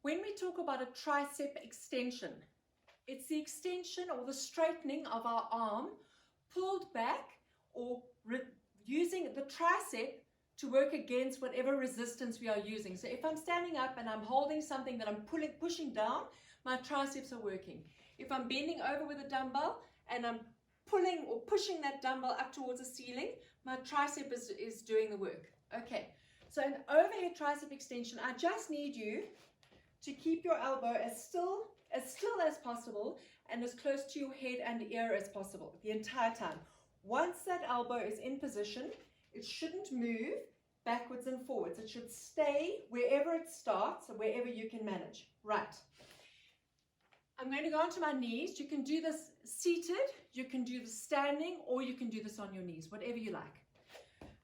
When we talk about a tricep extension, it's the extension or the straightening of our arm pulled back or using the tricep to work against whatever resistance we are using. So if I'm standing up and I'm holding something that I'm pushing down, my triceps are working. If I'm bending over with a dumbbell and I'm pulling or pushing that dumbbell up towards the ceiling, my tricep is doing the work. Okay, so an overhead tricep extension, I just need you to keep your elbow as still as possible and as close to your head and ear as possible the entire time. Once that elbow is in position, it shouldn't move backwards and forwards. It should stay wherever it starts or wherever you can manage. Right. I'm going to go onto my knees. You can do this seated, you can do this standing, or you can do this on your knees, whatever you like.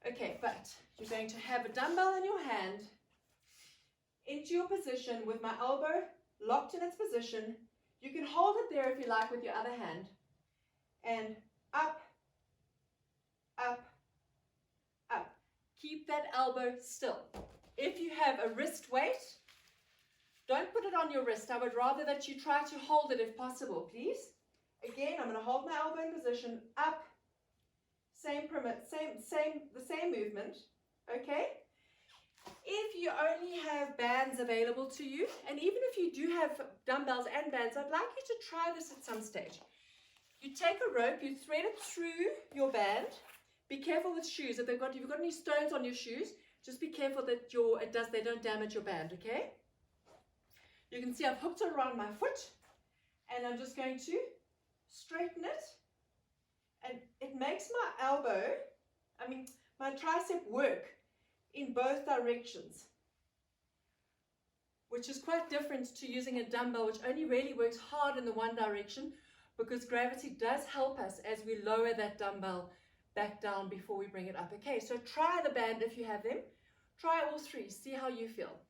Okay, but you're going to have a dumbbell in your hand into your position with my elbow locked in its position. You can hold it there if you like with your other hand. And up, up, up. Keep that elbow still. If you have a wrist weight, don't put it on your wrist. I would rather that you try to hold it if possible, please. Again, I'm going to hold my elbow in position, up, the same movement, okay? If you only have bands available to you, and even if you do have dumbbells and bands, I'd like you to try this at some stage. You take a rope, you thread it through your band. Be careful with shoes. If you've got any stones on your shoes, just be careful that they don't damage your band, okay? You can see I've hooked it around my foot, and I'm just going to straighten it, and it makes my tricep work in both directions, which is quite different to using a dumbbell, which only really works hard in the one direction, because gravity does help us as we lower that dumbbell back down before we bring it up. Okay, so try the band if you have them. Try all three, see how you feel.